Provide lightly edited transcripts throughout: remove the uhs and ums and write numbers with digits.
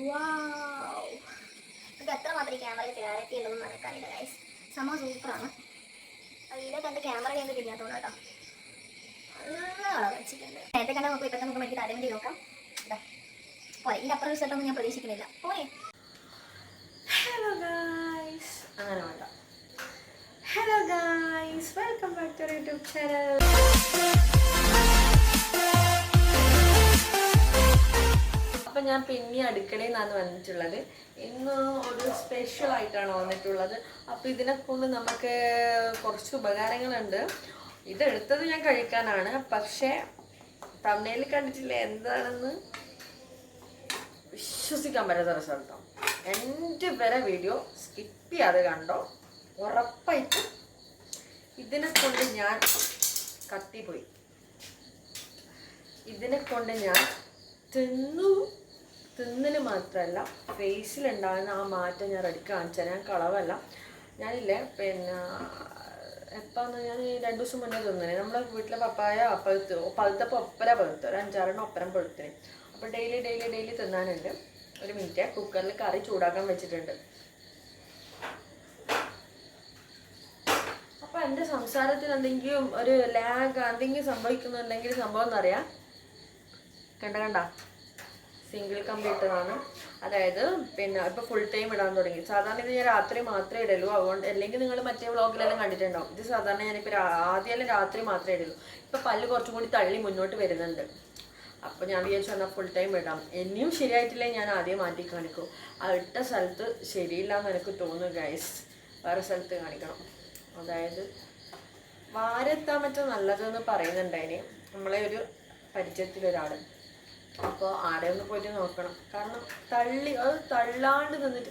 വാവ്, ഇത് എത്ര മാത്രമേ ക്യാമറയിൽ ക്ലാരിറ്റി ഉള്ളതെന്ന് മനസ്സിലായില്ല ഗൈസ്. സംഭവം സൂപ്പറാണ്. അതിലേക്ക് എൻ്റെ ക്യാമറ ഞങ്ങൾക്ക് തിരിയാത്തോളൂ കേട്ടോ. നല്ല കളർ വെച്ചിട്ടുണ്ട്. നേരത്തെ കണ്ടാൽ നമുക്ക് ഇപ്പോഴത്തെ നമുക്ക് എനിക്ക് താരം ചെയ്ത് നോക്കാം. ഇതാ പോരെ, ഇതിൻ്റെ അപ്പുറം റിസൾട്ടൊന്നും ഞാൻ പ്രതീക്ഷിക്കുന്നില്ല. പോരെ. ഹലോ ഗായ്സ്, അങ്ങനെ വേണ്ട. Hello guys, welcome back to YouTube channel. അപ്പം ഞാൻ പിന്നെ അടുക്കളയിൽ നിന്നാണ് വന്നിട്ടുള്ളത്. ഇന്ന് ഒരു സ്പെഷ്യൽ ആയിട്ടാണ് വന്നിട്ടുള്ളത്. അപ്പോൾ ഇതിനെ കൊണ്ട് നമുക്ക് കുറച്ച് ഉപകാരങ്ങളുണ്ട്. ഇതെടുത്തത് ഞാൻ കഴിക്കാനാണ്, പക്ഷേ തമിഴിൽ കണ്ടിട്ടില്ല എന്താണെന്ന് വിശ്വസിക്കാൻ പറ്റാത്ത റിസൾട്ടോ. എൻ്റെ വരെ വീഡിയോ സ്കിപ്പ് ചെയ്യാതെ കണ്ടോ, ഉറപ്പായിട്ടും ഇതിനെ കൊണ്ട് ഞാൻ കത്തിപ്പോയി. ഇതിനെ കൊണ്ട് ഞാൻ തിന്നിന് മാത്രമല്ല ഫേസിലുണ്ടാകുന്ന ആ മാറ്റം ഞാൻ റെഡി കാണിച്ചാൽ. ഞാൻ കളവല്ല, ഞാനില്ലേ പിന്നെ എപ്പാന്ന് ഞാൻ 2 ദിവസം മുന്നേ തിന്നേ. നമ്മളെ വീട്ടിലെ പപ്പായ പഴുത്തപ്പോൾ ഒപ്പര പഴുത്തു, ഒരു 5-6 ഒപ്പരം പഴുത്തിന്. അപ്പോൾ ഡെയിലി തിന്നാനുണ്ട്. ഒരു മിനിറ്റ്, കുക്കറിൽ കറി ചൂടാക്കാൻ വെച്ചിട്ടുണ്ട്. അപ്പോൾ എൻ്റെ സംസാരത്തിന് എന്തെങ്കിലും ഒരു ലാഗ് എന്തെങ്കിലും സംഭവിക്കുന്നുണ്ടെങ്കിൽ സംഭവം എന്നറിയാം. കണ്ട സിംഗിൾ കമ്പ്ലീറ്ററാണ്. അതായത് പിന്നെ ഇപ്പോൾ ഫുൾ ടൈം ഇടാൻ തുടങ്ങി. സാധാരണ ഇത് ഞാൻ രാത്രി മാത്രമേ ഇടുള്ളൂ. അതുകൊണ്ട് അല്ലെങ്കിൽ നിങ്ങൾ മറ്റേ വ്ളോഗിലെല്ലാം കണ്ടിട്ടുണ്ടാവും. ഇത് സാധാരണ ഞാനിപ്പോൾ ആദ്യമെല്ലാം രാത്രി മാത്രമേ ഇടുള്ളൂ. ഇപ്പോൾ പല്ല് കുറച്ചും കൂടി തള്ളി മുന്നോട്ട് വരുന്നുണ്ട്. അപ്പോൾ ഞാൻ വിചാരിച്ചു എന്നാൽ ഫുൾ ടൈം ഇടാം. ഇനിയും ശരിയായിട്ടില്ലേ ഞാൻ ആദ്യം മാറ്റി കാണിക്കും. ആ ഇട്ട സ്ഥലത്ത് ശരിയില്ല എന്ന് എനിക്ക് തോന്നുന്നു ഗൈസ്. വേറെ സ്ഥലത്ത് കാണിക്കണം. അതായത് വാരെത്താൻ പറ്റും നല്ലതെന്ന് പറയുന്നുണ്ടായിന് നമ്മളെ ഒരു പരിചയത്തിലൊരാൾ. അപ്പോൾ ആടെ ഒന്ന് പോയിട്ട് നോക്കണം. കാരണം അത് തള്ളാണ്ട് നിന്നിട്ട്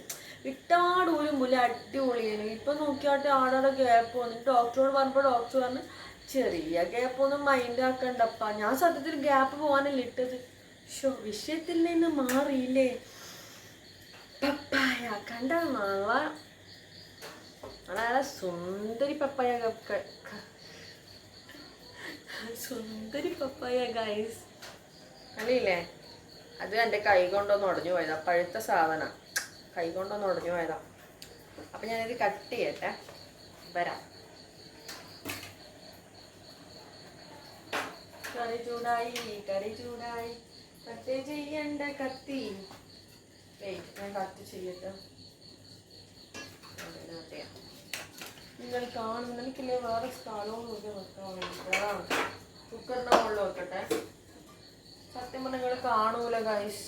ഇട്ടാട് പോലും പോലെ അടിപൊളിയാണ്. ഇപ്പം നോക്കിയാട്ട് ആടെ ഗ്യാപ്പ് വന്നിട്ട് ഡോക്ടറോട് പറഞ്ഞപ്പോൾ ഡോക്ടർ പറഞ്ഞ് ചെറിയ ഗ്യാപ്പൊന്നും മൈൻഡ് ആക്കണ്ടപ്പ. ഞാൻ സത്യത്തിൽ ഗ്യാപ്പ് പോകാനല്ല ഇട്ടത്. വിഷയത്തിൽ നിന്ന് മാറിയില്ലേ. പപ്പായ കണ്ട നല്ല സുന്ദരി പപ്പായ, സുന്ദരി പപ്പായ ഗൈസ്. അല്ലേ, അത് എൻ്റെ കൈ കൊണ്ടൊന്ന് ഉടഞ്ഞു പോയതാ. പഴുത്ത സാധനം കൈ കൊണ്ടൊന്ന് ഉടഞ്ഞു പോയതാ. അപ്പം ഞാനിത് കട്ട് ചെയ്യട്ടെ, വരാം. കറി ചൂടായി കട്ട് ചെയ്യണ്ട കത്തി. ഞാൻ കട്ട് ചെയ്യട്ടെ. നിങ്ങൾ കാണുന്നു എനിക്കില്ലേ വേറെ സ്ഥലവും വെക്കാൻ വേണ്ടിയിട്ടാണ്. കുക്കറിൻ്റെ മുകളിൽ വെക്കട്ടെ. സത്യം പറഞ്ഞാൽ നിങ്ങൾ കാണൂല ഗൈസ്.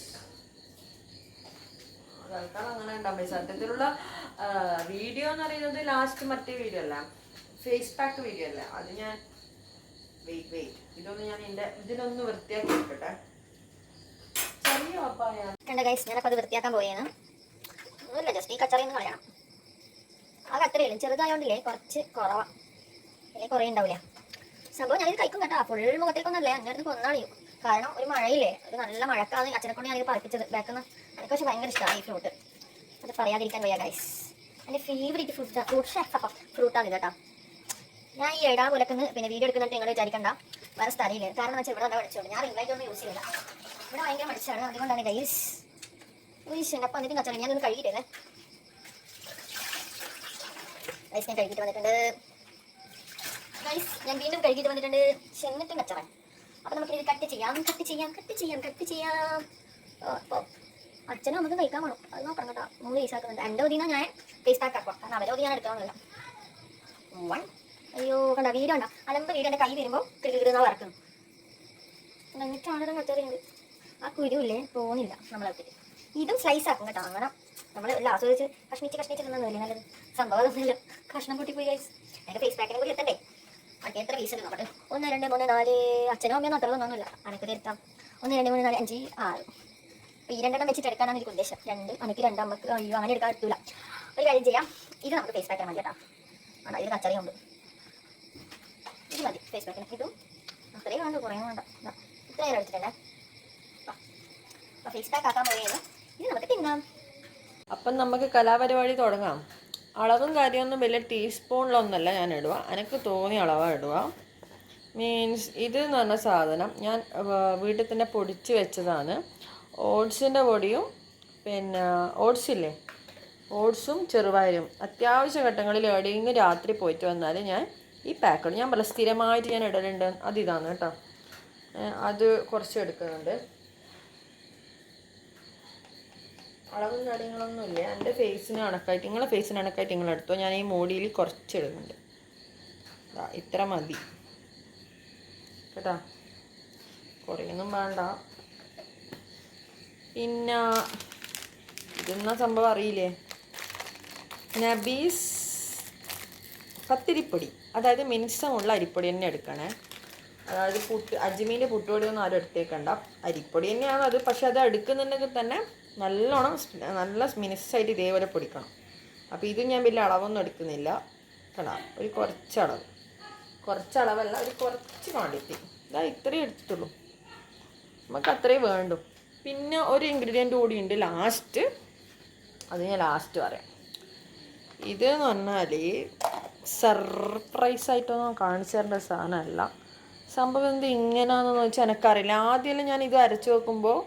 തൽക്കാലം അങ്ങനെ ഉണ്ടാവും. സത്യത്തിലുള്ള വീഡിയോ എന്ന് പറയുന്നത് ലാസ്റ്റ് മറ്റേ വീഡിയോ അല്ല, ഫേസ് പാക്ക് വീഡിയോ അല്ല. അത് ഞാൻ വെയിറ്റ് ഇതൊന്ന് ഞാൻ ഇതിനൊന്ന് വൃത്തിയാക്കി വെക്കട്ടെ. ചെറിയ പപ്പായ കണ്ട ഗൈസ്, ഞാനപ്പോൾ അത് വൃത്തിയാക്കാൻ പോയാണ്. ഒന്നുമില്ല, ജസ്റ്റ് ഈ കച്ചറിയൊന്നും കളയണം. ആ കച്ചറിയില്ല, ചെറുതായോണ്ടില്ലേ കുറച്ച് കുറവാണ്, അല്ലെങ്കിൽ കുറേ ഉണ്ടാവില്ല. സംഭവം ഞാനിത് കഴിക്കും കേട്ടോ. ഫുൾ മുഖത്തേക്കൊന്നല്ലേ, അങ്ങനെ കൊന്നാളിയും. കാരണം ഒരു മഴയില്ലേ, ഒരു നല്ല മഴക്കാണ് അച്ഛനെക്കൊണ്ട് ഞാനിത് പറപ്പിച്ചത് ബാക്കിന്ന്. എനിക്ക് പക്ഷേ ഭയങ്കര ഇഷ്ടമാണ് ഈ ഫ്രൂട്ട്. അത് പറയാതിരിക്കാൻ വയ്യ ഗൈസ്. എൻ്റെ ഫേവറേറ്റ് ഫ്രൂട്ടാണ് ഇത് കേട്ടോ. ഞാൻ ഈ എടാ പുലക്കുന്ന് പിന്നെ വീഡിയോ എടുക്കുന്നിട്ട് നിങ്ങൾ വിചാരിക്കണ്ട, വേറെ സ്ഥലമില്ല. കാരണം എന്ന് വെച്ചാൽ ഇവിടെ എന്താ പഠിച്ചോളൂ, ഞാൻ റിംഗ് ലൈറ്റ് ഒന്നും യൂസ് ചെയ്യില്ല. ഇവിടെ ഭയങ്കര മടിച്ചാണ്, അതുകൊണ്ടാണ് ഗൈസ്. അപ്പം എന്നിട്ട് കച്ചറ ഞാനൊന്ന് കഴുകിയിട്ടേ ഗൈസ്. ഞാൻ കഴുകിയിട്ട് വന്നിട്ടുണ്ട് ഗൈസ്. ഞാൻ വീണ്ടും കഴുകിയിട്ട് വന്നിട്ടുണ്ട്. എന്നിട്ടും കച്ചറ. അപ്പം നമുക്കിത് കട്ട് ചെയ്യാം. അപ്പോൾ അച്ഛനും നമുക്ക് കഴിക്കാൻ വേണം, അത് നോക്കണം കേട്ടോ. 3 പീസ് ആക്കുന്നുണ്ട്. എൻ്റെ ഒതിനാ ഞാൻ ഫേസ് പാക്ക് ആക്കാം, കാരണം അവരെ ഒതി ഞാൻ എടുക്കാമെന്നില്ല. അയ്യോ കണ്ട വീഡിയോ ഉണ്ടോ, അലമ്പ് വീഡിയോ എൻ്റെ കൈ വരുമ്പോൾ കിടുകിടുന്ന വറക്കുന്നു. എന്നിട്ടാണ് കച്ചറിയുണ്ട്. ആ കുരുവില്ലേ പോകുന്നില്ല നമ്മളെ. ഇതും സ്ലൈസ് ആക്കും കേട്ടോ. അങ്ങനെ നമ്മൾ ആസ്വദിച്ച് കഷ്ണിച്ച് തിന്നതല്ലേ നല്ലത്. സംഭവം തന്നില്ല, കഷ്ണം കൂട്ടി പോയി ഗൈസ്. എൻ്റെ ഫേസ് പാക്കിനെ കൂടി എത്തണ്ടേ. മറ്റേ എത്ര പീസ് നോക്കട്ടെ. 1 2 3 4 അച്ഛനും അമ്മയൊന്നും അത്ര ഒന്നുമില്ല. അനക്ക് തിരുത്താം. 1 2 3 4 5 6. അപ്പോൾ ഈ 2 എണ്ണം വെച്ചിട്ട് എടുക്കാനാണ് എനിക്ക് ഉദ്ദേശം. 2 അനക്ക് 2 അമ്മക്ക്. അയ്യോ അങ്ങനെ എടുക്കാൻ പറ്റില്ല. ഒരു കാര്യം ചെയ്യാം, ഇത് നമുക്ക് ഫേസ് പാക്കിന് മതി കേട്ടോ. ആണോ, ഇത് കച്ചറിയുണ്ട്. ഇത് മതി ഫേസ് പാക്കിന്. ഇതും അത്രയും വേണ്ട, കുറേ വേണ്ട. ഇത്ര നേരം എടുത്തിട്ടുണ്ടേ. അപ്പോൾ ഫേസ് പാക്ക് ആക്കാൻ പോയത് ഇത് നമുക്ക് തിന്നാം. അപ്പം നമുക്ക് കലാപരിപാടി തുടങ്ങാം. അളവും കാര്യമൊന്നും വലിയ ടീസ്പൂണിലൊന്നുമല്ല ഞാൻ ഇടുക, എനിക്ക് തോന്നിയ അളവാണ് ഇടുക. മീൻസ് ഇത് എന്ന് പറഞ്ഞ സാധനം ഞാൻ വീട്ടിൽ തന്നെ പൊടിച്ച് വെച്ചതാണ്. ഓട്സിൻ്റെ പൊടിയും പിന്നെ ഓട്സ് ഇല്ലേ, ഓട്സും ചെറുപയറും അത്യാവശ്യ ഘട്ടങ്ങളിൽ എവിടെയെങ്കിലും രാത്രി പോയിട്ട് വന്നാൽ ഞാൻ ഈ പാക്കറ്റ്, ഞാൻ പറഞ്ഞ സ്ഥിരമായിട്ട് ഞാൻ ഇടലുണ്ട്, അതിതാണ് കേട്ടോ. അത് കുറച്ച് എടുക്കുന്നുണ്ട്. അളവും കാര്യങ്ങളൊന്നുമില്ല, എൻ്റെ ഫേസിന് കണക്കായിട്ട്, നിങ്ങളെ ഫേസിന് കണക്കായിട്ട് നിങ്ങളെടുത്തോ. ഞാൻ ഈ മോടിയിൽ കുറച്ച് ഇടുന്നുണ്ട്, ഇത്ര മതി കേട്ടോ, കുറേയൊന്നും വേണ്ട. പിന്നെ ഇതെന്നാ സംഭവം അറിയില്ലേ, നബീസ് പത്തിരിപ്പൊടി, അതായത് മിനുസമുള്ള അരിപ്പൊടി തന്നെ എടുക്കണേ. അതായത് അജ്മീൻ്റെ പുട്ടുപൊടിയൊന്നും ആരും എടുത്തേക്കണ്ട, അരിപ്പൊടി തന്നെയാണ് അത്. പക്ഷെ അത് എടുക്കുന്നുണ്ടെങ്കിൽ തന്നെ നല്ലോണം നല്ല മിനുസായിട്ട് ഇതേപോലെ പൊടിക്കണം. അപ്പോൾ ഇത് ഞാൻ വലിയ അളവൊന്നും എടുക്കുന്നില്ല കേട്ടോ, ഒരു കുറച്ചളവല്ല, ഒരു കുറച്ച് ക്വാണ്ടിറ്റി, ഇതാ ഇത്രയും എടുത്തിട്ടുള്ളൂ, നമുക്ക് അത്രയും വേണ്ടു. പിന്നെ ഒരു ഇൻഗ്രീഡിയൻ്റ് കൂടി ഉണ്ട് ലാസ്റ്റ്, അത് ഞാൻ ലാസ്റ്റ് പറയാം. ഇതെന്ന് പറഞ്ഞാൽ സർപ്രൈസായിട്ടൊന്നും കാണിച്ചു തരേണ്ട സാധനമല്ല. സംഭവം എന്ത് ഇങ്ങനെയാണെന്ന് വെച്ചാൽ എനിക്കറിയില്ല. ആദ്യമെല്ലാം ഞാൻ ഇത് അരച്ച് വെക്കുമ്പോൾ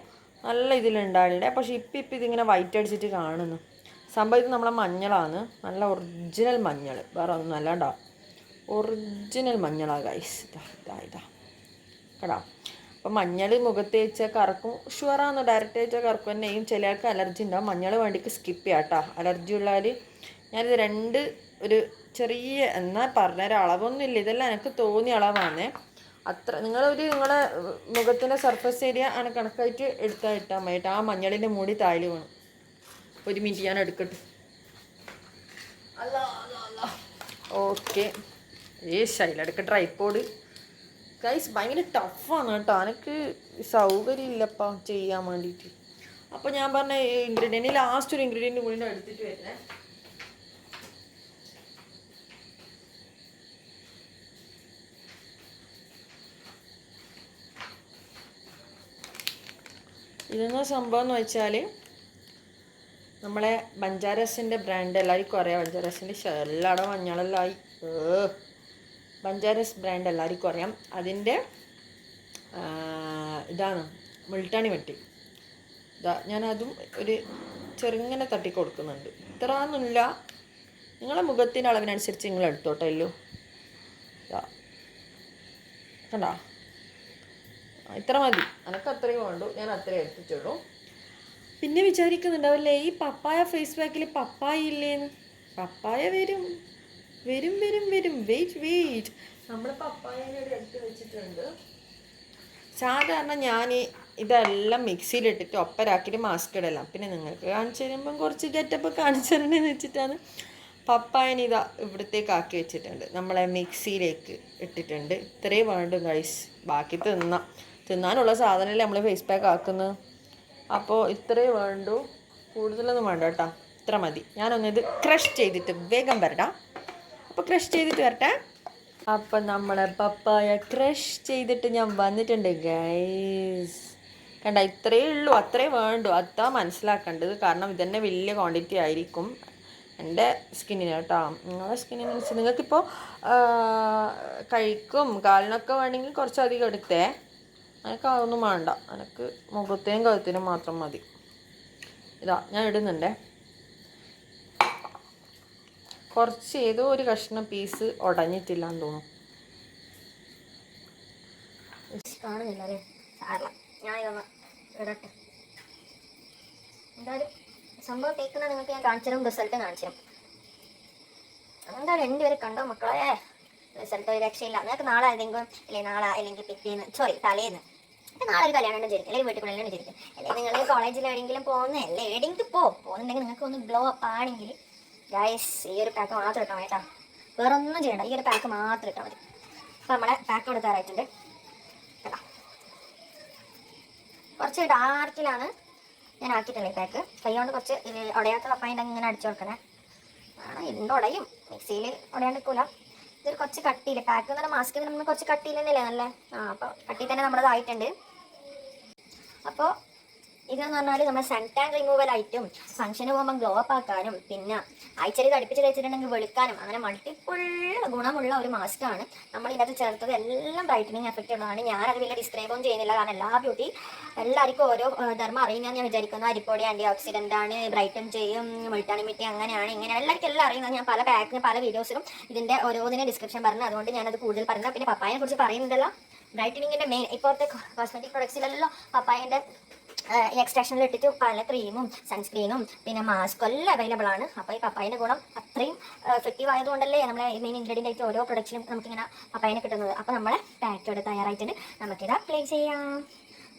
നല്ല ഇതിലുണ്ടായില്ലേ, പക്ഷേ ഇപ്പം ഇതിങ്ങനെ വൈറ്റ് അടിച്ചിട്ട് കാണുന്നു. സംഭവം ഇത് നമ്മളെ മഞ്ഞളാണ്, നല്ല ഒറിജിനൽ മഞ്ഞൾ, വേറെ ഒന്നും അല്ലാണ്ടോ, ഒറിജിനൽ മഞ്ഞളാണ് ഗൈസ്. ഇതാ കേട്ടോ. അപ്പം മഞ്ഞൾ മുഖത്ത് വെച്ചാൽ കറക്കും, ഷുവറാണ്, ഡയറക്റ്റ് വെച്ചാൽ കറക്കും തന്നെയും. ചില ആൾക്ക് അലർജി ഉണ്ടാവും, മഞ്ഞൾ വേണ്ടിക്ക് സ്കിപ്പ് ചെയ്യാം കേട്ടോ. അലർജി ഉള്ളവർ ഞാനിത് ഒരു ചെറിയ, എന്നാൽ പറഞ്ഞൊരു അളവൊന്നും ഇല്ല, ഇതെല്ലാം എനിക്ക് തോന്നിയ അളവാണ്. അത്ര നിങ്ങളെ മുഖത്തിൻ്റെ സർഫസ് ഏരിയ അങ്ങനെ കണക്കായിട്ട് ഇട്ടാൽ മതി. ആ മഞ്ഞളിൻ്റെ മൂടി താഴെ വേണം. ഒരു മിനിറ്റ് ഞാൻ എടുക്കട്ടെ. ഓക്കെ, അതിലെടുക്ക ട്രൈപ്പോഡ് ഗൈസ്. ഭയങ്കര ടഫാണ് കേട്ടോ, എനിക്ക് സൗകര്യം ഇല്ലപ്പാ ചെയ്യാൻ വേണ്ടിയിട്ട്. അപ്പോൾ ഞാൻ പറഞ്ഞ ഇൻഗ്രീഡിയൻറ്റ്, ലാസ്റ്റ് ഒരു ഇൻഗ്രീഡിയൻറ്റ് കൂടി എടുത്തിട്ട് വരുന്നേ. ഇതെന്ന സംഭവം എന്ന് വെച്ചാൽ നമ്മളെ ബഞ്ചാരസിൻ്റെ ബ്രാൻഡ് എല്ലാവർക്കും അറിയാം. ബഞ്ചാരസിൻ്റെ എല്ലായിടം മഞ്ഞളെല്ലായി, ബഞ്ചാരസ് ബ്രാൻഡ് എല്ലാവർക്കും അറിയാം. അതിൻ്റെ ഇതാണ് മുൾട്ടാണി മട്ടി. ഇതാ ഞാനതും ഒരു ചെറുങ്ങനെ തട്ടി കൊടുക്കുന്നുണ്ട്. ഇത്ര ഒന്നുമില്ല, നിങ്ങളെ മുഖത്തിൻ്റെ അളവിനനുസരിച്ച് നിങ്ങൾ എടുത്തോട്ടല്ലോ. ഇതാ കണ്ടോ, ഇത്ര മതി, എനിക്ക് അത്രയും വേണ്ടു, ഞാൻ അത്രയും എടുത്തിട്ടുള്ളൂ. പിന്നെ വിചാരിക്കുന്നുണ്ടാവില്ലേ, ഈ പപ്പായ ഫേസ് പാക്കിൽ പപ്പായ ഇല്ലേന്ന്. പപ്പായ വരും, വെയിറ്റ്. നമ്മൾ പപ്പായനെ എടുത്ത് വെച്ചിട്ടുണ്ട്. സാധാരണ ഞാൻ ഇതെല്ലാം മിക്സിയിലിട്ടിട്ട് ഒപ്പരാക്കിയിട്ട് മാസ്ക് ഇടலாம். പിന്നെ നിങ്ങൾക്ക് കാണിച്ചു തരുമ്പം കുറച്ച് ഗെറ്റപ്പ് കാണിച്ചു തരണമെന്ന് വെച്ചിട്ടാണ് പപ്പായനെ ഇതാ ഇവിടത്തേക്ക് ആക്കി വെച്ചിട്ടുണ്ട്, നമ്മളെ മിക്സിയിലേക്ക് ഇട്ടിട്ടുണ്ട്. ഇത്രയും വേണ്ടു ഗൈസ്, ബാക്കി തിന്നാനുള്ള സാധനമല്ലേ നമ്മൾ ഫേസ് പാക്ക് ആക്കുന്നത്. അപ്പോൾ ഇത്രയും വേണ്ടു, കൂടുതലൊന്നും വേണ്ട കേട്ടോ, ഇത്ര മതി. ഞാനൊന്നിത് ക്രഷ് ചെയ്തിട്ട് വേഗം വരടാം. അപ്പോൾ ക്രഷ് ചെയ്തിട്ട് വരട്ടെ. അപ്പം നമ്മളെ പപ്പായ ക്രഷ് ചെയ്തിട്ട് ഞാൻ വന്നിട്ടുണ്ട് ഗൈസ്. കണ്ട, ഇത്രയേ ഉള്ളൂ, അത്രേ വേണ്ടു. അതാ മനസ്സിലാക്കേണ്ടത്, കാരണം ഇതന്നെ വലിയ ക്വാണ്ടിറ്റി ആയിരിക്കും എൻ്റെ സ്കിന്നിന് കേട്ടോ. നിങ്ങളുടെ സ്കിന്നിന് വെച്ച് നിങ്ങൾക്കിപ്പോൾ കൈക്കും കാലിനൊക്കെ വേണമെങ്കിൽ കുറച്ചധികം എടുത്തേ, എനിക്ക് അതൊന്നും വേണ്ട, എനിക്ക് മുഖത്തേയും കഴുത്തിനും മാത്രം മതി. ഇതാ ഞാൻ ഇടുന്നുണ്ടേ, കുറച്ച് ഏതോ ഒരു കഷ്ണം പീസ് ഉടഞ്ഞിട്ടില്ല എന്ന് തോന്നുന്നു. കാണുന്നില്ല അല്ലേ, സാറില്ല, ഞാൻ ഇതൊന്ന് ഇടട്ടെ. എന്തായാലും സംഭവം തേക്കുന്ന നിങ്ങൾക്ക് ഞാൻ കാണിച്ചതും റിസൾട്ട് കാണിച്ചുതരും. എന്തായാലും രണ്ടുപേരെ കണ്ടോ മക്കളെ, റിസൾട്ട് ഒരു രക്ഷയില്ല. നിങ്ങൾക്ക് നാളെ ഏതെങ്കിലും അല്ലെങ്കിൽ പിറ്റേന്ന് തലേന്ന് നാളെ ഒരു കല്യാണം വിചാരിക്കും, അല്ലെങ്കിൽ വീട്ടിൽ കൊണ്ടെല്ലാം വിചാരിക്കും, അല്ലെങ്കിൽ നിങ്ങൾ കോളേജിൽ എവിടെയെങ്കിലും പോകുന്നതല്ലേ, എവിടെയെങ്കിലും പോകുന്നുണ്ടെങ്കിൽ നിങ്ങൾക്ക് ഒന്ന് ഗ്ലോ അപ്പ് ആണെങ്കിൽ ഗൈസ് ഈ ഒരു പാക്ക് മാത്രം ഇട്ടാൽ മതി കേട്ടോ, വേറെ ഒന്നും ചെയ്യണ്ട, ഈ ഒരു പാക്ക് മാത്രം ഇട്ടാൽ മതി. അപ്പോൾ നമ്മളെ പാക്ക് കൊടുത്താറായിട്ടുണ്ട് കേട്ടോ. കുറച്ച് ഡാർക്കിലാണ് ഞാൻ ആക്കിയിട്ടുള്ളത് ഈ പാക്ക്. കൈ കൊണ്ട് കുറച്ച് ഉടയാത്ത പപ്പായൻ്റെ ഇങ്ങനെ അടിച്ചു കൊടുക്കണേ, ഇതിൻ്റെ ഉടയും, മിക്സിയിൽ ഉടയാണ്ട് നിൽക്കില്ല. ഇതൊരു കുറച്ച് കട്ടിയിൽ പാക്ക് എന്ന് പറഞ്ഞാൽ മാസ്ക് നമ്മൾ കുറച്ച് കട്ടിയിൽ തന്നെയല്ലേ നല്ല, അപ്പോൾ കട്ടി തന്നെ നമ്മളതായിട്ടുണ്ട്. അപ്പോൾ ഇതെന്ന് പറഞ്ഞാൽ നമ്മുടെ സൺ ടാൻ റിമൂവൽ ആയിട്ടും ഫംഗ്ഷന് പോകുമ്പോൾ ഗ്ലോ അപ്പ് ആക്കാനും പിന്നെ ആഴ്ചയിൽ ഇത് അടുപ്പിച്ച് തേച്ചിട്ടുണ്ടെങ്കിൽ വെളുക്കാനും അങ്ങനെ മൾട്ടിപ്പിൾ ഗുണമുള്ള ഒരു മാസ്ക് ആണ്. നമ്മൾ ഇതിനകത്ത് ചേർത്തത് എല്ലാം ബ്രൈറ്റനിങ് എഫക്റ്റ് ഉള്ളതാണ്. ഞാനത് വലിയ ഡിസ്ക്രൈബ് ഒന്നും ചെയ്യുന്നില്ല, കാരണം എല്ലാ ബ്യൂട്ടി എല്ലാവർക്കും ഓരോ ധർമ്മം അറിയുന്നതെന്ന് ഞാൻ വിചാരിക്കുന്നു. അരിപ്പൊടി ആൻറ്റി ഓക്സിഡൻ്റ് ആണ്, ബ്രൈറ്റൻ ചെയ്യും, വിറ്റാമിൻ അങ്ങനെയാണ് ഇങ്ങനെ എല്ലാവർക്കും എല്ലാം അറിയുന്നത്. ഞാൻ പല പാക്കിന് പല വീഡിയോസിലും ഇതിൻ്റെ ഓരോന്നിനും ഡിസ്ക്രിപ്ഷൻ പറഞ്ഞു, അതുകൊണ്ട് ഞാനത് കൂടുതൽ പറഞ്ഞത്. പിന്നെ പപ്പായനെ കുറിച്ച് പറയുന്നതല്ല, ബ്രൈറ്റനിങ്ങിൻ്റെ മെയിൻ ഇപ്പോഴത്തെ കോസ്മെറ്റിക് പ്രൊഡക്ട്സിലെല്ലാം പപ്പായൻ്റെ എക്സ്ട്രാക്ഷനിൽ ഇട്ടിട്ട് പല ക്രീമും സൺസ്ക്രീനും പിന്നെ മാസ്കും എല്ലാം അവൈലബിൾ ആണ്. അപ്പോൾ ഈ പപ്പായൻ്റെ ഗുണം അത്രയും എഫക്റ്റീവ് ആയതുകൊണ്ടല്ലേ നമ്മളെ മെയിൻ ഇൻഗ്രീഡിയൻ്റ് ആയിട്ട് ഓരോ പ്രൊഡക്റ്റിനും നമുക്കിങ്ങനെ പപ്പായനെ കിട്ടുന്നത്. അപ്പോൾ നമ്മളെ പാക്ക് ഇവിടെ തയ്യാറായിട്ടുണ്ട്, നമുക്കിത് അപ്ലൈ ചെയ്യാം.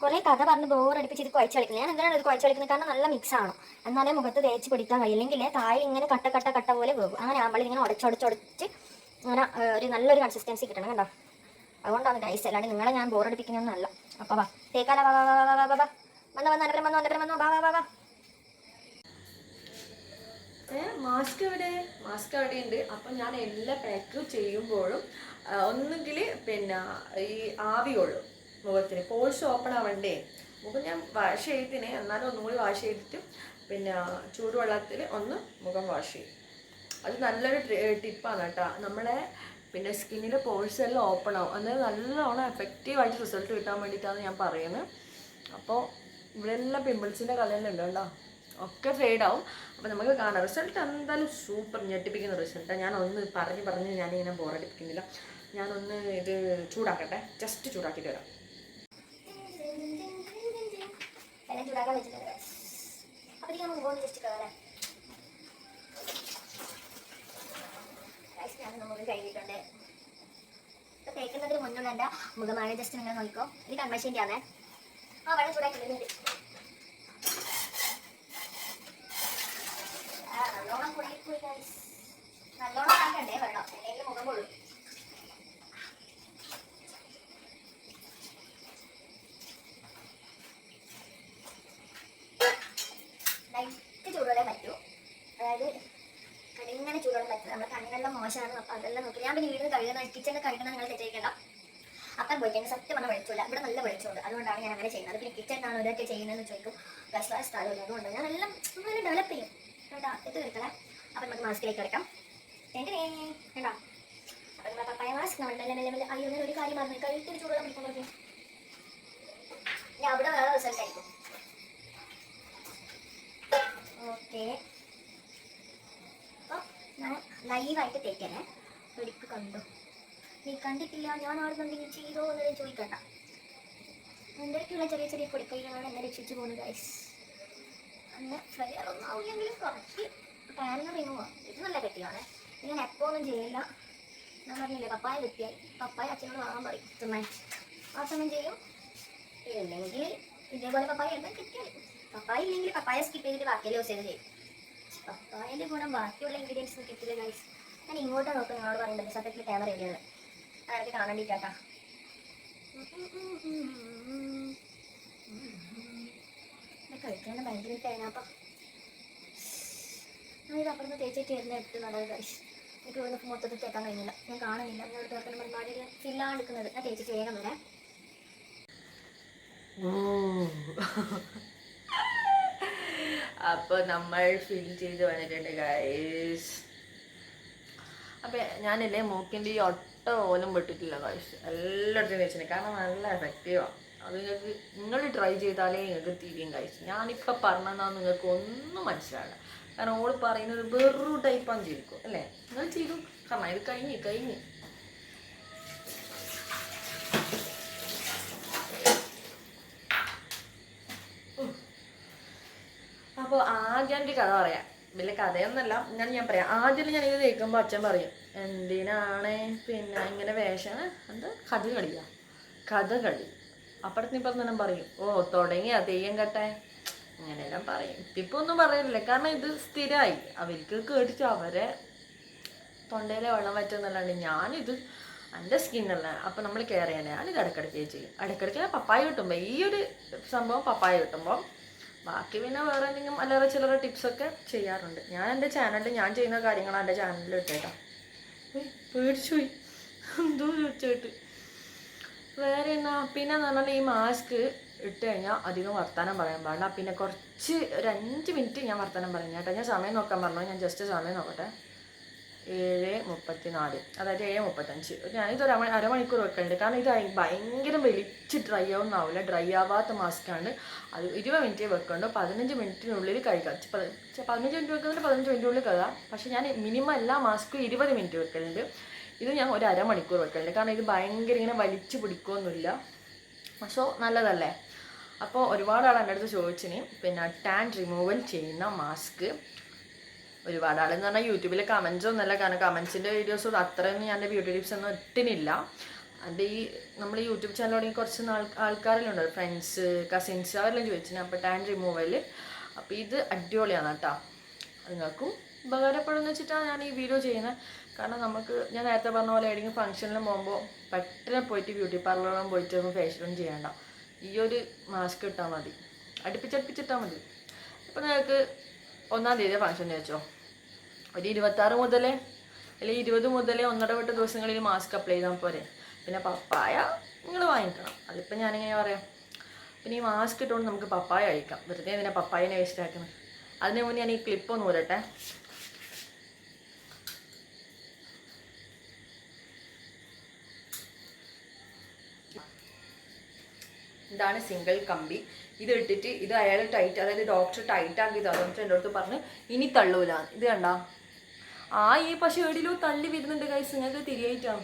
കുറേ കഥ പറഞ്ഞ് ബോറടിപ്പിച്ച് ഇത് കുഴച്ച് കളിക്കുന്നത്. ഞാൻ എന്തിനാണ് ഇത് കുഴച്ച് കളിക്കുന്നത്? കാരണം നല്ല മിക്സ് ആണ്, എന്നാലേ മുഖത്ത് തേച്ച് പിടിക്കാൻ കഴിയില്ലെങ്കിൽ താഴെ ഇങ്ങനെ കട്ട പോലെ പോകും. അങ്ങനെ ആകുമ്പോൾ ഇങ്ങനെ ഉടച്ചൊടച്ച് അങ്ങനെ ഒരു നല്ലൊരു കൺസിസ്റ്റൻസി കിട്ടണം കേട്ടോ. അതുകൊണ്ടാണ് ഗൈസ്, അല്ലാണ്ട് നിങ്ങളെ ഞാൻ ബോറടിപ്പിക്കുന്നതൊന്നുമല്ല. അപ്പോൾ വാ തേക്കാല, വാ വാ വാ വാ വാ വാ വന്നോ വാ വാ വാ വാ. മാസ്ക് അവിടെ ഉണ്ട്. അപ്പം ഞാൻ എല്ലാ പാക്ക് ചെയ്യുമ്പോഴും ഒന്നുകിൽ പിന്നെ ഈ ആവി കൊള്ളും മുഖത്തിന്, പോഴ്സ് ഓപ്പൺ ആവണ്ടേ. മുഖം ഞാൻ വാഷ് ചെയ്തിന്, എന്നാലും ഒന്നും കൂടി വാഷ് ചെയ്തിട്ട് പിന്നെ ചൂടുവെള്ളത്തിൽ ഒന്ന് മുഖം വാഷ് ചെയ്യും. അത് നല്ലൊരു ടിപ്പാണ് കേട്ടോ. നമ്മളെ പിന്നെ സ്കിന്നിലെ പോഴ്സ് എല്ലാം ഓപ്പൺ ആവും, അന്നേരം നല്ലോണം എഫക്റ്റീവായിട്ട് റിസൾട്ട് കിട്ടാൻ വേണ്ടിയിട്ടാണ് ഞാൻ പറയുന്നത്. അപ്പോൾ ഇവിടെ എല്ലാം പിമ്പിൾസിൻ്റെ കളയെല്ലാം ഉണ്ട് കേട്ടോ, ഒക്കെ ഫെയ്ഡാവും. അപ്പോൾ നമുക്ക് കാണാം റിസൾട്ട് എന്തായാലും സൂപ്പർ ഞെട്ടിപ്പിക്കുന്ന റിസൾട്ടാണ്. ഞാനൊന്ന് പറഞ്ഞ് ഞാനിങ്ങനെ ബോറടിപ്പിക്കുന്നില്ല. ഞാനൊന്ന് ഇത് ചൂടാക്കട്ടെ, ജസ്റ്റ് ചൂടാക്കിയിട്ട് വരാം. ചൂടാക്കാൻ വെച്ചിട്ടുണ്ട്. അപ്പോൾ ഞാൻ മുഖം ജസ്റ്റ് കയറാം. ഞാൻ മുഖം കഴുകിയിട്ടുണ്ട്. ഇപ്പോൾ തേക്കുന്നതിന് മുന്നുള്ള എൻ്റെ മുഖമാണ്, ജസ്റ്റ് നിങ്ങൾ നോക്കിക്കോ. ഇത് കൺമഷീൻ്റെ ആണേ. ആ വെള്ളം ചൂടാക്കിയിട്ടുണ്ട്. നല്ലോണം കുളിപ്പോയി ഗൈസ്, നല്ലോണം ആക്കണ്ടേ വെള്ളം, അല്ലെങ്കിൽ മുഖം കൊള്ളും. ലൈറ്റ് ചൂടുവെള്ളം പറ്റുമോ, അതായത് കണ്ണിങ്ങനെ ചൂടുവെള്ളം പറ്റില്ല. നമ്മുടെ കണ്ണിനെല്ലാം മോശമാണ്. അപ്പോൾ അതെല്ലാം നോക്കി ഞാൻ പിന്നെ വീട് കഴുകുന്ന കിച്ചണിൽ കഴുകുന്ന നിങ്ങൾ തെറ്റിയിരിക്കണ്ട. അപ്പം പോയിട്ടുണ്ട് സത്യം പറഞ്ഞാൽ വെളിച്ചമില്ല, ഇവിടെ നല്ല വെളിച്ചമുണ്ട്, അതുകൊണ്ടാണ് ഞാൻ അങ്ങനെ ചെയ്യുന്നത്. പിന്നെ കിച്ചണിനാണ് ഇതൊക്കെ ചെയ്യുന്നതെന്ന് ചോദിക്കും. വേറെ സ്ഥലമില്ല, അതുകൊണ്ട് ഞാനെല്ലാം നമ്മളെല്ലാം ഡെവലപ്പ് ചെയ്യും കേട്ടോ. ഇത് എടുക്കണേ. അപ്പം നമുക്ക് മാസ്കിലേക്ക് കിടക്കാം കേട്ടോ. അപ്പം നമ്മുടെ പപ്പായ മാസ്ക് നമ്മുടെ മെല്ലെ അയ്യോ ഞാൻ ഒരു കാര്യം പറഞ്ഞു, കഴുത്തിൽ ചൂടുവെള്ളം പിടിക്കാൻ പറ്റും. ഞാൻ അവിടെ വേറെ റിസൾട്ട് ആയിരിക്കും. ഓക്കെ, അപ്പോൾ ഞാൻ ലൈവായിട്ട് തേക്കണേ. ഒരിക്കൽ കണ്ടു, നീ കണ്ടിട്ടില്ല, ഞാൻ ആടുന്നെന്തെങ്കിലും ചെയ്തോ എന്നൊന്നും ചോദിക്കണ്ട. എന്തൊക്കെയുള്ള ചെറിയ പൊടിക്കൈകളാണ് എന്നെ രക്ഷിച്ചു പോകുന്നത് ഗൈസ്. അങ്ങനെ ഫെയർ ഒന്നും ആവില്ലെങ്കിലും കുറച്ച് പാനിന് റിമൂവ്. ഇത് നല്ല കെട്ടിയാണ്, ഞാൻ എപ്പോൾ ഒന്നും ചെയ്യില്ല. ഞാൻ പറഞ്ഞില്ലേ പപ്പായ കെട്ടിയാൽ പപ്പായ അച്ഛനോട് വാങ്ങാൻ പറയും തിന്നാൻ, ആ സമയം ചെയ്യും. ഇല്ലെങ്കിൽ ഇതേപോലെ പപ്പായ എല്ലാം കെട്ടിയാൽ, പപ്പായ ഇല്ലെങ്കിൽ പപ്പായ സ്കിപ്പ് ചെയ്തിട്ട് ബാക്കിയെല്ലാം യൂസ് ചെയ്ത് ചെയ്യും. പപ്പായൻ്റെ ഗുണം ബാക്കിയുള്ള ഇൻഗ്രീഡിയൻസ് കിട്ടില്ല ഗൈസ്. ഞാൻ ഇങ്ങോട്ടാണ് നോക്കുക, നിങ്ങളോട് പറയുന്നത് സത്യത്തിൽ ക്യാമറ ഇല്ലത് അതൊക്കെ കാണേണ്ടിട്ടാ. കഴിക്കാൻ ഭയങ്കര കഴിഞ്ഞപ്പം ഞാനിത് അപ്പുറത്ത് തേച്ചിട്ട് ഇരുന്ന് എടുത്ത് നടന്നത് ഗൈസ്. എനിക്ക് ഇവിടുന്ന് മൊത്തത്തിൽ തേക്കാൻ കഴിഞ്ഞില്ല, ഞാൻ കാണുന്നില്ല. ഞാൻ എടുത്ത് പരിപാടി ഫില്ലാണ് എടുക്കുന്നത്. ഞാൻ തേച്ചിട്ട് വേഗം വരാം. അപ്പോൾ നമ്മൾ ഫിൽ ചെയ്ത് വന്നിട്ടുണ്ട് ഗൈസ്. അപ്പം ഞാനില്ലേ മൂക്കിൻ്റെ ഈ ഒട്ട പോലും വിട്ടിട്ടില്ല ഗൈസ്, എല്ലായിടത്തും വെച്ചിട്ടുണ്ട്. കാരണം നല്ല എഫക്റ്റീവാണ്. അത് നിങ്ങൾ ട്രൈ ചെയ്താലേ നിങ്ങൾക്ക് തിരിയും ഗൈസ്. ഞാനിപ്പോൾ പറഞ്ഞാൽ നിങ്ങൾക്ക് ഒന്നും മനസ്സിലാവില്ല, കാരണം ഓൾ പറയുന്നത് വേറൊരു ടൈപ്പാണ് ചെയ്തിരിക്കും അല്ലേ. നിങ്ങൾ ചെയ്തു കാരണം ഇത് കഴിഞ്ഞ് അപ്പോൾ ആദ്യം എൻ്റെ കഥ പറയാം. വലിയ കഥയൊന്നുമല്ല, ഞാൻ പറയാം. ആദ്യം ഞാനിത് തേക്കുമ്പോൾ അച്ഛൻ പറയും എന്തിനാണ് പിന്നെ ഇങ്ങനെ വേഷം എന്താ കഥകളി. അപ്പുറത്തിന് ഇപ്പം പറയും ഓ തുടങ്ങിയാ തെയ്യം കട്ടെ, അങ്ങനെയെല്ലാം പറയും. ഇപ്പം ഒന്നും പറയില്ല, കാരണം ഇത് സ്ഥിരമായി. അവർക്ക് കേട്ടിട്ട് അവരെ തൊണ്ടയിലെ വെള്ളം വറ്റുന്നല്ലാണ്ട് ഞാനിത് എൻ്റെ സ്കിന്നല്ല. അപ്പം നമ്മൾ കെയർ ചെയ്യാൻ ഞാനിത് ഇടയ്ക്കിടയ്ക്ക് ചെയ്യും. ഇടയ്ക്കിടയ്ക്ക് പപ്പായ കിട്ടുമ്പോൾ ഈ ഒരു സംഭവം പപ്പായ കിട്ടുമ്പോൾ ബാക്കി പിന്നെ വേറെ എന്തെങ്കിലും അല്ലറ ചില്ലറ ടിപ്സൊക്കെ ചെയ്യാറുണ്ട്. ഞാൻ എൻ്റെ ചാനലിൽ ഞാൻ ചെയ്യുന്ന കാര്യങ്ങളാണ് എൻ്റെ ചാനലിൽ ഇട്ടേക്കാം. പേടിച്ചു പോയി എന്തോ ചോദിച്ചിട്ട്. വേറെ എന്നാ പിന്നെന്ന് പറഞ്ഞാൽ ഈ മാസ്ക് ഇട്ട് കഴിഞ്ഞാൽ അധികം വർത്തമാനം പറയാൻ പാടില്ല. പിന്നെ കുറച്ച് ഒരു 5 മിനിറ്റ് ഞാൻ വർത്തമാനം പറയും കേട്ടോ. ഞാൻ സമയം നോക്കാൻ പറഞ്ഞു, ഞാൻ ജസ്റ്റ് സമയം നോക്കട്ടെ. 7:34, അതായത് 7:35. ഞാനിതൊരു അരമണിക്കൂർ വെക്കലുണ്ട്. കാരണം ഇത് ഭയങ്കര വെളിച്ച് ഡ്രൈ ആവുന്നാവില്ല, ഡ്രൈ ആവാത്ത മാസ്കാണ്. അത് 20 മിനിറ്റ് വെക്കുന്നുണ്ട്. 15 മിനിറ്റിനുള്ളിൽ കഴിക്കാം. 15 മിനിറ്റ് വെക്കുന്നുണ്ട്, 15 മിനിറ്റിനുള്ളിൽ കഴിയാം. പക്ഷെ ഞാൻ മിനിമം എല്ലാ മാസ്കും 20 മിനിറ്റ് വെക്കലുണ്ട്. ഇത് ഞാൻ ഒരു അരമണിക്കൂർ വെക്കലുണ്ട്. കാരണം ഇത് ഭയങ്കര ഇങ്ങനെ വലിച്ചു പിടിക്കുകയൊന്നുമില്ല. സോ നല്ലതല്ലേ. അപ്പോൾ ഒരുപാട് ആൾ എൻ്റെ അടുത്ത് ചോദിച്ചിന് പിന്നെ ടാൻ റിമൂവൽ ചെയ്യുന്ന മാസ്ക്. ഒരുപാട് ആളെന്ന് പറഞ്ഞാൽ യൂട്യൂബിലെ കമൻസ് ഒന്നുമല്ല, കാരണം കമൻസിൻ്റെ വീഡിയോസ് അത്രയൊന്നും ഞാൻ ബ്യൂട്ടി ടിപ്സ് ഒന്നും ഇട്ടിനില്ല. എൻ്റെ ഈ നമ്മൾ യൂട്യൂബ് ചാനൽ തുടങ്ങി കുറച്ച് ആൾക്കാരെല്ലാം ഫ്രണ്ട്സ്, കസിൻസ്, അവരെല്ലാം ചോദിച്ചിന്. അപ്പോൾ ടാൻ റിമൂവൽ, അപ്പോൾ ഇത് അടിപൊളിയാണ് കേട്ടോ. നിങ്ങൾക്കും ഉപകാരപ്പെടുമെന്ന് വെച്ചിട്ടാണ് ഞാൻ ഈ വീഡിയോ ചെയ്യുന്നത്. കാരണം നമുക്ക് ഞാൻ നേരത്തെ പറഞ്ഞ പോലെ ഏതെങ്കിലും ഫംഗ്ഷനിലും പോകുമ്പോൾ പെട്ടെന്ന് പോയിട്ട് ബ്യൂട്ടി പാർലറിലും പോയിട്ട് ഒന്നും ഫേഷ്യലൊന്നും ചെയ്യണ്ട. ഈ ഒരു മാസ്ക് ഇട്ടാൽ മതി, അടുപ്പിച്ചടുപ്പിച്ചിട്ടാൽ മതി. അപ്പോൾ നിങ്ങൾക്ക് 1-ാം തീയതി ഫംഗ്ഷൻ വെച്ചോ, ഒരു 26 മുതൽ അല്ലെങ്കിൽ 20 മുതൽ 1.5 ദിവസങ്ങളിൽ മാസ്ക് അപ്ലൈ ചെയ്താൽ പോരെ. പിന്നെ പപ്പായ നിങ്ങൾ വാങ്ങിക്കണം, അതിപ്പോൾ ഞാനിങ്ങനെ പറയാം. പിന്നെ ഈ മാസ്ക് ഇട്ടുകൊണ്ട് നമുക്ക് പപ്പായ കഴിക്കാം. വെറുതെ എന്തിനാ പപ്പായനെ വേസ്റ്റ് ആക്കുന്നത്. അതിന് മുന്നേ ഞാൻ ഈ ക്ലിപ്പ് ഒന്ന് ഊരട്ടെ. ഇതാണ് സിംഗിൾ കമ്പി. ഇത് ഇട്ടിട്ട് ഇത് അയാൾ ടൈറ്റ്, അതായത് ഡോക്ടർ ടൈറ്റ് ആക്കിയത്. അതുകൊണ്ട് എൻ്റെ അടുത്ത് പറഞ്ഞ് ഇനി തള്ളൂല. ഇത് കണ്ടാ ഈ പക്ഷെ എവിടെയോ തള്ളി വരുന്നുണ്ട് ഗൈസ്, നിങ്ങൾക്ക് തിരിയായിട്ടാണ്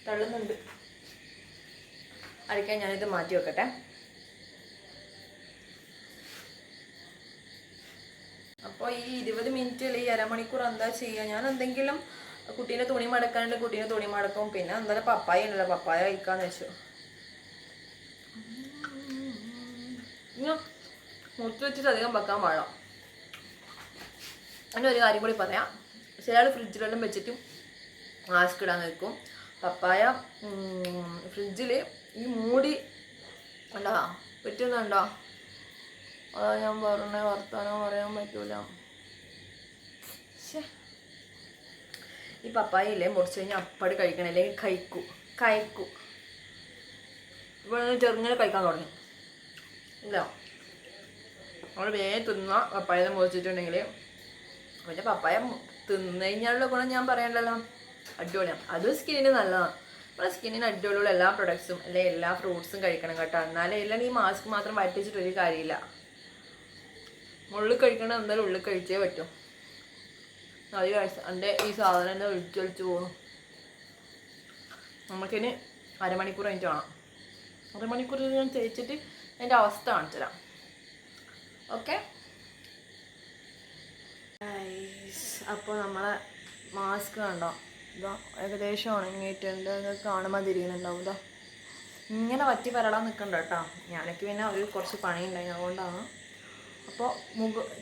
തള്ളുന്നുണ്ട്. അടിക്കാൻ ഞാനിത് മാറ്റി വെക്കട്ടെ. അപ്പോൾ ഈ 20 മിനിറ്റ് അല്ലെങ്കിൽ ഈ അരമണിക്കൂർ എന്താ ചെയ്യുക, ഞാൻ എന്തെങ്കിലും കുട്ടീൻ്റെ തുണി മടക്കാണ്ട് കുട്ടീൻ്റെ തുണി മടക്കും. പിന്നെ എന്തായാലും പപ്പായ ഉണ്ടല്ലോ, പപ്പായ കഴിക്കാന്ന് വെച്ചു. മുറിച്ച് വെച്ചിട്ട് അധികം വെക്കാൻ പാടാം. അങ്ങനെ ഒരു കാര്യം കൂടി പറയാം. ചില ഫ്രിഡ്ജിലെല്ലാം വെച്ചിട്ടും മാസ്ക് ഇടാൻ നിൽക്കും. പപ്പായ ഫ്രിഡ്ജിൽ ഈ മൂടി ഉണ്ടാ പറ്റുന്നുണ്ടോ? അതാ ഞാൻ പറഞ്ഞ വർത്താനോ പറയാൻ പറ്റൂല. ഈ പപ്പായയില്ലേ മുറിച്ച് കഴിഞ്ഞാൽ അപ്പാട് കഴിക്കണം, അല്ലെങ്കിൽ കഴിക്കും. ഇവിടെ ചെറുങ്ങനെ കഴിക്കാൻ തുടങ്ങി ഇല്ല. നമ്മൾ വേഗം തിന്ന പപ്പായ മുറിച്ചിട്ടുണ്ടെങ്കിൽ, പിന്നെ പപ്പായ തിന്നു കഴിഞ്ഞാലുള്ള ഗുണം ഞാൻ പറയണ്ടല്ലോ, അടിപൊളിയാണ്. അത് സ്കിന്നിന് നല്ലതാണ്. നമ്മുടെ സ്കിന്നിന് അടിപൊളിയുള്ള എല്ലാ പ്രൊഡക്ട്സും അല്ലെങ്കിൽ എല്ലാ ഫ്രൂട്ട്സും കഴിക്കണം കേട്ടോ. എന്നാലേ എല്ലാം ഈ മാസ്ക് മാത്രം വറ്റിച്ചിട്ടൊരു കാര്യമില്ല. ഉള്ളിൽ കഴിക്കണം, എന്തായാലും ഉള്ളിൽ കഴിച്ചേ പറ്റും. അത് എൻ്റെ ഈ സാധനം എന്താ ഒഴിച്ചൊഴിച്ച് പോകുന്നു. നമുക്കിനി അരമണിക്കൂർ കഴിഞ്ഞിട്ട് വേണം. അരമണിക്കൂർ ഞാൻ തേച്ചിട്ട് അതിൻ്റെ അവസ്ഥ കാണിച്ചു തരാം. ഓക്കെ, അപ്പോൾ നമ്മളെ മാസ്ക് കണ്ടോ, ഇതാ ഏകദേശം ഉണങ്ങിയിട്ടുണ്ട്. നിങ്ങൾക്ക് കാണുമ്പോൾ തിരിയുന്നുണ്ടാവും. ഇതാ ഇങ്ങനെ വറ്റി വരടാൻ നിൽക്കണ്ട കേട്ടോ. ഞാനൊക്കെ പിന്നെ ഒരു കുറച്ച് പണിയുണ്ടായി, അതുകൊണ്ടാണ്. അപ്പോൾ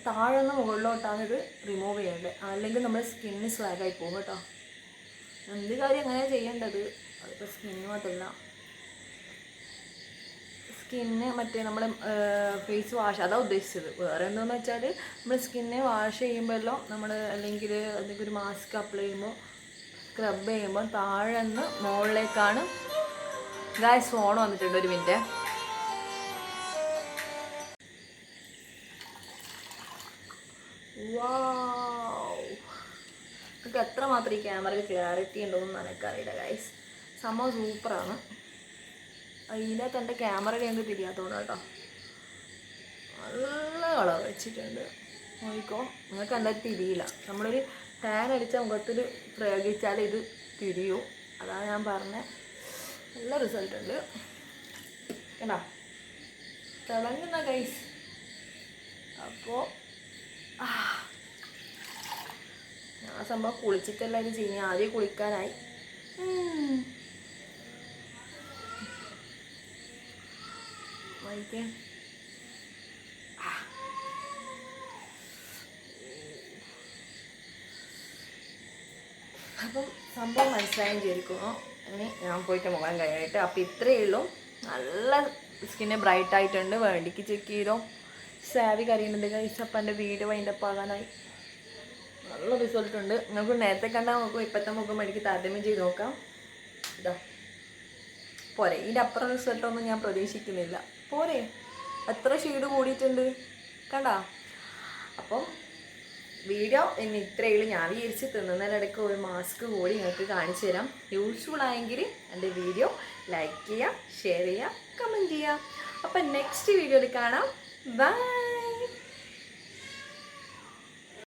താഴെ നിന്ന് മുകളിലോട്ടാണ് ഇത് റിമൂവ് ചെയ്യേണ്ടത്, അല്ലെങ്കിൽ നമ്മുടെ സ്കിന്ന് സ്വാഗായി പോകും കേട്ടോ. എന്ത് കാര്യം അങ്ങനെ ചെയ്യേണ്ടത്, അതിപ്പോൾ സ്കിന്ന് മാത്രമല്ല, സ്കിന്ന് മറ്റേ നമ്മുടെ ഫേസ് വാഷ് അതാണ് ഉദ്ദേശിച്ചത്. വേറെ എന്താണെന്ന് വെച്ചാൽ നമ്മൾ സ്കിന്നെ വാഷ് ചെയ്യുമ്പോഴല്ലോ നമ്മൾ അല്ലെങ്കിൽ എന്തെങ്കിലും ഒരു മാസ്ക് അപ്ലൈ ചെയ്യുമ്പോൾ സ്ക്രബ് ചെയ്യുമ്പോൾ താഴെ നിന്ന് മുകളിലേക്കാണ്. ഗായ്സ് ഫോൺ വന്നിട്ടുണ്ട്, ഒരു മിനിറ്റ്. നിങ്ങൾക്ക് എത്രമാത്രം ഈ ക്യാമറയിൽ ക്ലാരിറ്റി ഉണ്ടോയെന്ന് എനിക്കറിയില്ല ഗായ്സ്. സംഭവം സൂപ്പറാണ്. അതിനകത്ത് എൻ്റെ ക്യാമറയിൽ ഞങ്ങൾക്ക് തിരിയാത്തതുകൊണ്ട് കേട്ടോ. നല്ല കളർ വെച്ചിട്ടുണ്ട്, നോക്കിക്കോ. നിങ്ങൾക്ക് എന്തായാലും തിരിയില്ല. നമ്മളൊരു ടാൻ അടിച്ച മുഖത്തിൽ പ്രയോഗിച്ചാൽ ഇത് തിരിയും. അതാണ് ഞാൻ പറഞ്ഞത്. നല്ല റിസൾട്ട് ഉണ്ട് കേട്ടോ, തിളങ്ങുന്ന ഗൈസ്. അപ്പോൾ ഞാൻ സംഭവം കുളിച്ചിട്ടല്ല ഇത് ചെയ്യുന്നത്, ആദ്യം കുളിക്കാനായി. വായിക്കേ. അപ്പം സംഭവം മനസ്സിലായും ചെയ്തിരിക്കുന്നു. ഇനി ഞാൻ പോയിട്ട് മുഖം കഴിയായിട്ട്. അപ്പോൾ ഇത്രയേ ഉള്ളൂ. നല്ല സ്കിന്നെ ബ്രൈറ്റ് ആയിട്ടുണ്ട്. വേണ്ടിക്ക് ചെക്ക് ചെയ്തോ. സാവി കറിയുന്നുണ്ട് ഗൈസ്. അപ്പം എൻ്റെ വീട് വൈൻഡപ്പ് ആകാനായി. നല്ല റിസൾട്ട് ഉണ്ട്. നമുക്ക് നേരത്തെ കണ്ടാൽ നോക്കും, ഇപ്പോഴത്തെ മുഖം എനിക്ക് താരതമ്യം ചെയ്ത് നോക്കാം. ഇതാ പോരെ. ഇതിൻ്റെ അപ്പുറം റിസൾട്ടൊന്നും ഞാൻ പ്രതീക്ഷിക്കുന്നില്ല. പോരെ, എത്ര ഷെയ്ഡ് കൂടിയിട്ടുണ്ട് കണ്ടാ. അപ്പം വീഡിയോ ഇന്ന് ഇത്രയുള്ളൂ. ഞാൻ വിചാരിച്ച് തിന്നുന്നതിനിടയ്ക്ക് ഒരു മാസ്ക് കൂടി നിങ്ങൾക്ക് കാണിച്ചു തരാം. യൂസ്ഫുൾ ആയെങ്കിൽ എൻ്റെ വീഡിയോ ലൈക്ക് ചെയ്യുക, ഷെയർ ചെയ്യുക, കമൻറ്റ് ചെയ്യുക. അപ്പം നെക്സ്റ്റ് വീഡിയോയിൽ കാണാം. ബൈ.